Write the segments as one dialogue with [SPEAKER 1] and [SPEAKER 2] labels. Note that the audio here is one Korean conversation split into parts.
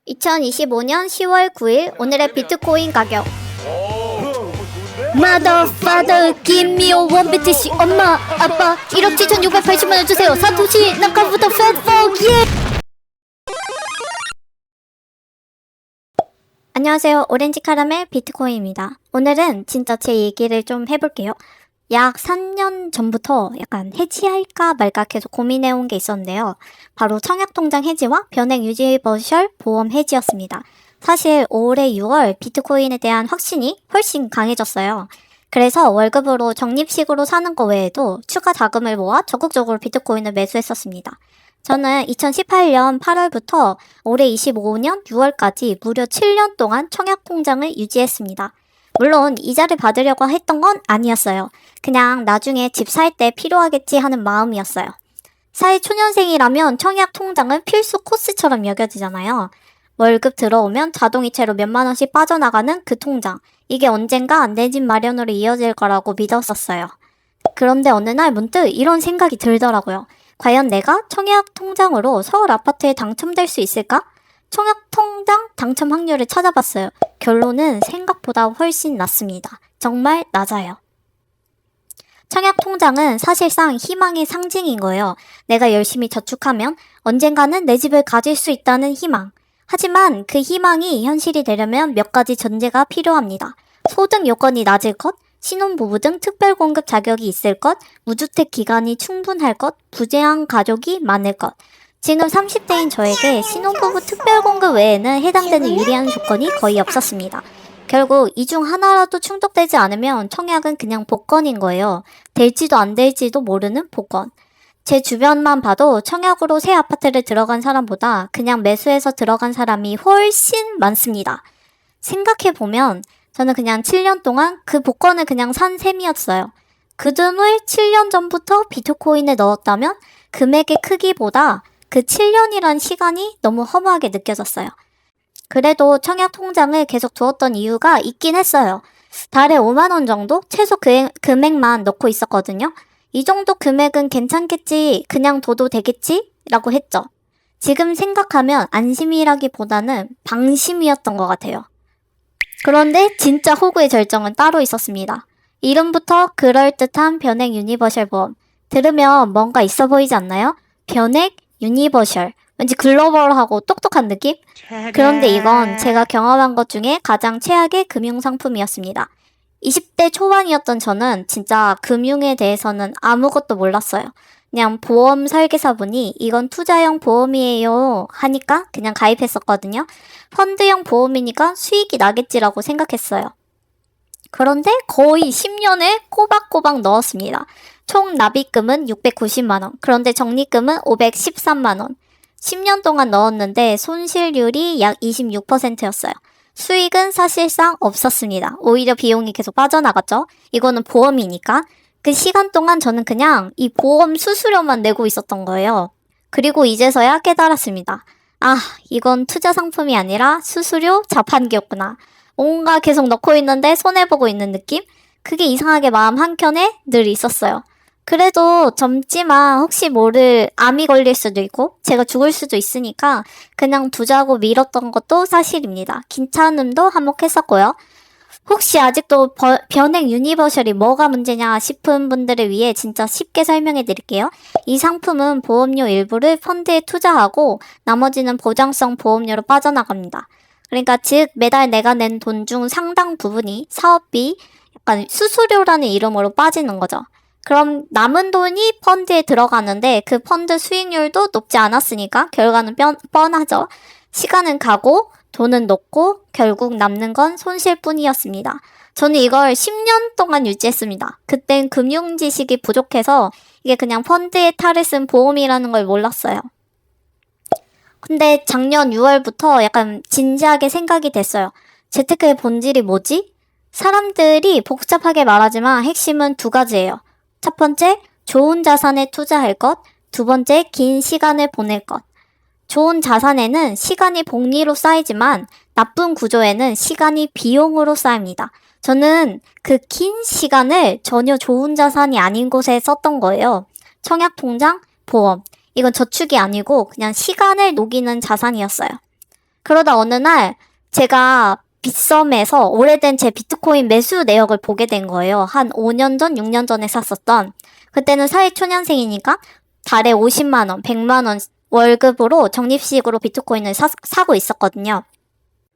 [SPEAKER 1] 2025년 10월 9일 오늘의 비트코인 가격.
[SPEAKER 2] Motherfather give me a one BTC. 엄마 아빠 1억 7,680만원 주세요. 사토시 나카부터 팻폭 예.
[SPEAKER 1] 안녕하세요. 오렌지 카라멜 비트코인입니다. 오늘은 진짜 제 얘기를 좀 해볼게요. 약 3년 전부터 약간 해지할까 말까 계속 고민해온 게 있었는데요. 바로 청약통장 해지와 변액 유니버셜 보험 해지였습니다. 사실 올해 6월 비트코인에 대한 확신이 훨씬 강해졌어요. 그래서 월급으로 적립식으로 사는 거 외에도 추가 자금을 모아 적극적으로 비트코인을 매수했었습니다. 저는 2018년 8월부터 올해 25년 6월까지 무려 7년 동안 청약통장을 유지했습니다. 물론 이자를 받으려고 했던 건 아니었어요. 그냥 나중에 집 살 때 필요하겠지 하는 마음이었어요. 사회초년생이라면 청약통장은 필수 코스처럼 여겨지잖아요. 월급 들어오면 자동이체로 몇만 원씩 빠져나가는 그 통장. 이게 언젠가 내 집 마련으로 이어질 거라고 믿었었어요. 그런데 어느 날 문득 이런 생각이 들더라고요. 과연 내가 청약통장으로 서울 아파트에 당첨될 수 있을까? 청약통장 당첨 확률을 찾아봤어요. 결론은 생각보다 훨씬 낮습니다. 정말 낮아요. 청약통장은 사실상 희망의 상징인 거예요. 내가 열심히 저축하면 언젠가는 내 집을 가질 수 있다는 희망. 하지만 그 희망이 현실이 되려면 몇 가지 전제가 필요합니다. 소득 요건이 낮을 것, 신혼부부 등 특별공급 자격이 있을 것, 무주택 기간이 충분할 것, 부재한 가족이 많을 것. 지금 30대인 저에게 신혼부부 특별공급 외에는 해당되는 유리한 조건이 거의 없었습니다. 결국 이 중 하나라도 충족되지 않으면 청약은 그냥 복권인 거예요. 될지도 안 될지도 모르는 복권. 제 주변만 봐도 청약으로 새 아파트를 들어간 사람보다 그냥 매수해서 들어간 사람이 훨씬 많습니다. 생각해보면 저는 그냥 7년 동안 그 복권을 그냥 산 셈이었어요. 그 돈을 7년 전부터 비트코인에 넣었다면 금액의 크기보다 그 7년이란 시간이 너무 허무하게 느껴졌어요. 그래도 청약 통장을 계속 두었던 이유가 있긴 했어요. 달에 5만 원 정도 최소 금액만 넣고 있었거든요. 이 정도 금액은 괜찮겠지, 그냥 둬도 되겠지? 라고 했죠. 지금 생각하면 안심이라기보다는 방심이었던 것 같아요. 그런데 진짜 호구의 절정은 따로 있었습니다. 이름부터 그럴듯한 변액 유니버셜 보험. 들으면 뭔가 있어 보이지 않나요? 변액 유니버셜. 왠지 글로벌하고 똑똑한 느낌? 그런데 이건 제가 경험한 것 중에 가장 최악의 금융상품이었습니다. 20대 초반이었던 저는 진짜 금융에 대해서는 아무것도 몰랐어요. 그냥 보험 설계사분이 이건 투자형 보험이에요 하니까 그냥 가입했었거든요. 펀드형 보험이니까 수익이 나겠지라고 생각했어요. 그런데 거의 10년을 꼬박꼬박 넣었습니다. 총 납입금은 690만원, 그런데 적립금은 513만원. 10년 동안 넣었는데 손실률이 약 26%였어요. 수익은 사실상 없었습니다. 오히려 비용이 계속 빠져나갔죠. 이거는 보험이니까. 그 시간 동안 저는 그냥 이 보험 수수료만 내고 있었던 거예요. 그리고 이제서야 깨달았습니다. 아, 이건 투자 상품이 아니라 수수료 자판기였구나. 뭔가 계속 넣고 있는데 손해보고 있는 느낌? 그게 이상하게 마음 한켠에 늘 있었어요. 그래도 젊지만 혹시 모를 암이 걸릴 수도 있고 제가 죽을 수도 있으니까 그냥 두자고 미뤘던 것도 사실입니다. 괜찮음도 한몫했었고요. 혹시 아직도 변액 유니버셜이 뭐가 문제냐 싶은 분들을 위해 진짜 쉽게 설명해 드릴게요. 이 상품은 보험료 일부를 펀드에 투자하고 나머지는 보장성 보험료로 빠져나갑니다. 그러니까 즉 매달 내가 낸 돈 중 상당 부분이 사업비, 약간 수수료라는 이름으로 빠지는 거죠. 그럼 남은 돈이 펀드에 들어가는데 그 펀드 수익률도 높지 않았으니까 결과는 뻔하죠. 시간은 가고 돈은 녹고 결국 남는 건 손실뿐이었습니다. 저는 이걸 10년 동안 유지했습니다. 그땐 금융 지식이 부족해서 이게 그냥 펀드에 탈을 쓴 보험이라는 걸 몰랐어요. 근데 작년 6월부터 약간 진지하게 생각이 됐어요. 재테크의 본질이 뭐지? 사람들이 복잡하게 말하지만 핵심은 두 가지예요. 첫 번째, 좋은 자산에 투자할 것. 두 번째, 긴 시간을 보낼 것. 좋은 자산에는 시간이 복리로 쌓이지만 나쁜 구조에는 시간이 비용으로 쌓입니다. 저는 그 긴 시간을 전혀 좋은 자산이 아닌 곳에 썼던 거예요. 청약통장, 보험. 이건 저축이 아니고 그냥 시간을 녹이는 자산이었어요. 그러다 어느 날 제가 빗썸에서 오래된 제 비트코인 매수 내역을 보게 된 거예요. 한 5년 전, 6년 전에 샀었던. 그때는 사회초년생이니까 달에 50만 원, 100만 원 월급으로 적립식으로 비트코인을 사고 있었거든요.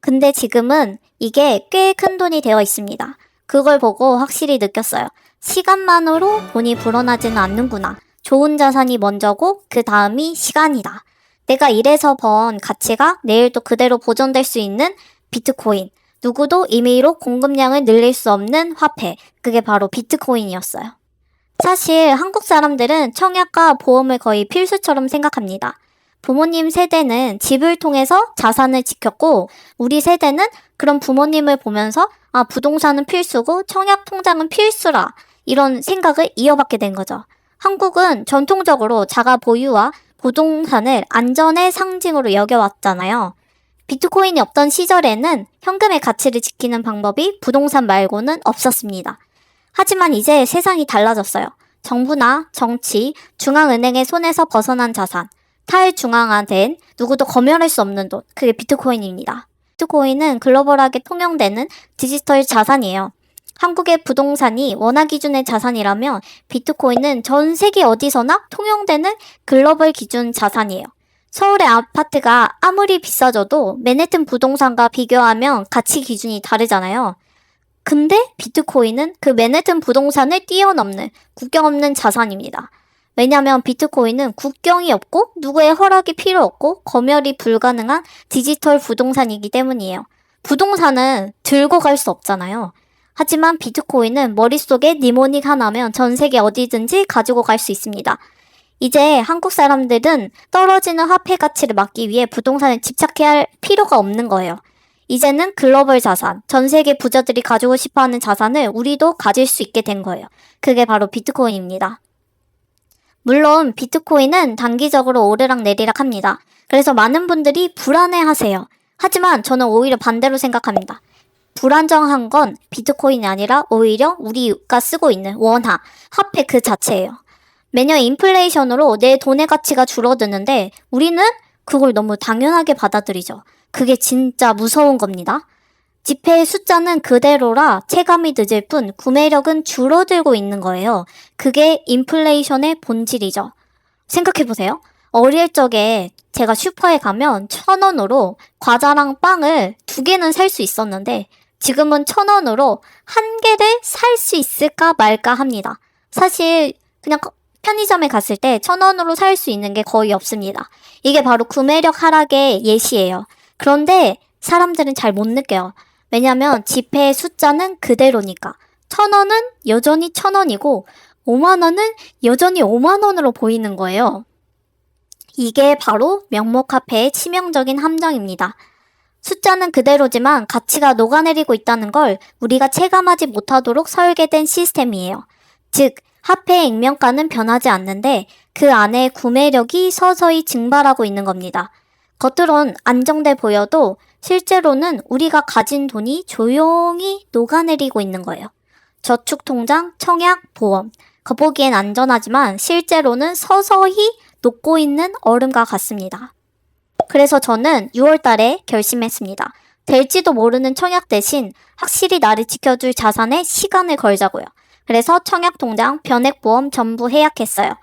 [SPEAKER 1] 근데 지금은 이게 꽤 큰 돈이 되어 있습니다. 그걸 보고 확실히 느꼈어요. 시간만으로 돈이 불어나지는 않는구나. 좋은 자산이 먼저고 그 다음이 시간이다. 내가 일해서 번 가치가 내일 또 그대로 보존될 수 있는 비트코인. 누구도 임의로 공급량을 늘릴 수 없는 화폐. 그게 바로 비트코인이었어요. 사실 한국 사람들은 청약과 보험을 거의 필수처럼 생각합니다. 부모님 세대는 집을 통해서 자산을 지켰고 우리 세대는 그런 부모님을 보면서 아, 부동산은 필수고 청약 통장은 필수라 이런 생각을 이어받게 된 거죠. 한국은 전통적으로 자가 보유와 부동산을 안전의 상징으로 여겨왔잖아요. 비트코인이 없던 시절에는 현금의 가치를 지키는 방법이 부동산 말고는 없었습니다. 하지만 이제 세상이 달라졌어요. 정부나 정치, 중앙은행의 손에서 벗어난 자산, 탈중앙화된 누구도 검열할 수 없는 돈, 그게 비트코인입니다. 비트코인은 글로벌하게 통용되는 디지털 자산이에요. 한국의 부동산이 원화 기준의 자산이라면 비트코인은 전 세계 어디서나 통용되는 글로벌 기준 자산이에요. 서울의 아파트가 아무리 비싸져도 맨해튼 부동산과 비교하면 가치 기준이 다르잖아요. 근데 비트코인은 그 맨해튼 부동산을 뛰어넘는 국경 없는 자산입니다. 왜냐하면 비트코인은 국경이 없고 누구의 허락이 필요 없고 검열이 불가능한 디지털 부동산이기 때문이에요. 부동산은 들고 갈 수 없잖아요. 하지만 비트코인은 머릿속에 니모닉 하나면 전 세계 어디든지 가지고 갈 수 있습니다. 이제 한국 사람들은 떨어지는 화폐 가치를 막기 위해 부동산에 집착해야 할 필요가 없는 거예요. 이제는 글로벌 자산, 전 세계 부자들이 가지고 싶어하는 자산을 우리도 가질 수 있게 된 거예요. 그게 바로 비트코인입니다. 물론 비트코인은 단기적으로 오르락내리락 합니다. 그래서 많은 분들이 불안해하세요. 하지만 저는 오히려 반대로 생각합니다. 불안정한 건 비트코인이 아니라 오히려 우리가 쓰고 있는 원화, 화폐 그 자체예요. 매년 인플레이션으로 내 돈의 가치가 줄어드는데 우리는 그걸 너무 당연하게 받아들이죠. 그게 진짜 무서운 겁니다. 지폐의 숫자는 그대로라 체감이 늦을 뿐 구매력은 줄어들고 있는 거예요. 그게 인플레이션의 본질이죠. 생각해보세요. 어릴 적에 제가 슈퍼에 가면 1,000원으로 과자랑 빵을 2개는 살 수 있었는데 지금은 1,000원으로 1개를 살 수 있을까 말까 합니다. 사실 그냥 편의점에 갔을 때 1,000원으로 살 수 있는 게 거의 없습니다. 이게 바로 구매력 하락의 예시예요. 그런데 사람들은 잘 못 느껴요. 왜냐면 지폐의 숫자는 그대로니까. 1,000원은 여전히 1,000원이고 5만원은 여전히 5만원으로 보이는 거예요. 이게 바로 명목화폐의 치명적인 함정입니다. 숫자는 그대로지만 가치가 녹아내리고 있다는 걸 우리가 체감하지 못하도록 설계된 시스템이에요. 즉, 화폐의 액면가는 변하지 않는데 그 안에 구매력이 서서히 증발하고 있는 겁니다. 겉으론 안정돼 보여도 실제로는 우리가 가진 돈이 조용히 녹아내리고 있는 거예요. 저축통장, 청약, 보험. 겉보기엔 안전하지만 실제로는 서서히 녹고 있는 얼음과 같습니다. 그래서 저는 6월 달에 결심했습니다. 될지도 모르는 청약 대신 확실히 나를 지켜줄 자산에 시간을 걸자고요. 그래서 청약통장, 변액보험 전부 해약했어요.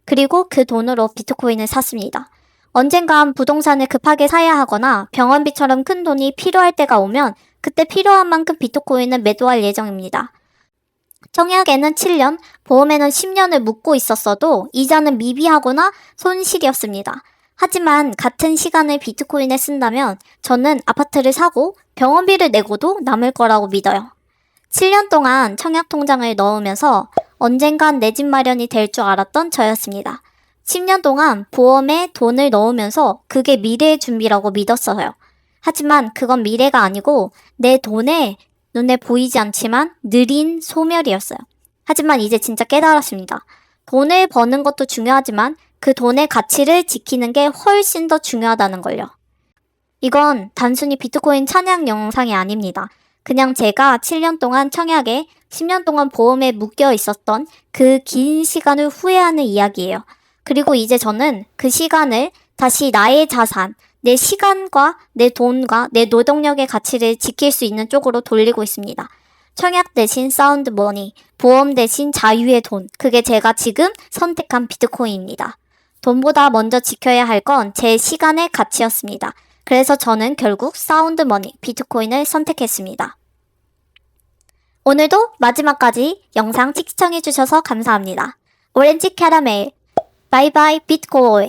[SPEAKER 1] 그리고 그 돈으로 비트코인을 샀습니다. 언젠간 부동산을 급하게 사야 하거나 병원비처럼 큰 돈이 필요할 때가 오면 그때 필요한 만큼 비트코인을 매도할 예정입니다. 청약에는 7년, 보험에는 10년을 묻고 있었어도 이자는 미비하거나 손실이었습니다. 하지만 같은 시간을 비트코인에 쓴다면 저는 아파트를 사고 병원비를 내고도 남을 거라고 믿어요. 7년 동안 청약통장을 넣으면서 언젠간 내 집 마련이 될 줄 알았던 저였습니다. 10년 동안 보험에 돈을 넣으면서 그게 미래의 준비라고 믿었어요. 하지만 그건 미래가 아니고 내 돈에 눈에 보이지 않지만 느린 소멸이었어요. 하지만 이제 진짜 깨달았습니다. 돈을 버는 것도 중요하지만 그 돈의 가치를 지키는 게 훨씬 더 중요하다는 걸요. 이건 단순히 비트코인 찬양 영상이 아닙니다. 그냥 제가 7년 동안 청약에 10년 동안 보험에 묶여 있었던 그 긴 시간을 후회하는 이야기예요. 그리고 이제 저는 그 시간을 다시 나의 자산, 내 시간과 내 돈과 내 노동력의 가치를 지킬 수 있는 쪽으로 돌리고 있습니다. 청약 대신 사운드 머니, 보험 대신 자유의 돈. 그게 제가 지금 선택한 비트코인입니다. 돈보다 먼저 지켜야 할 건 제 시간의 가치였습니다. 그래서 저는 결국 사운드 머니, 비트코인을 선택했습니다. 오늘도 마지막까지 영상 시청해주셔서 감사합니다. 오렌지 캐러멜, 바이바이 비트코인.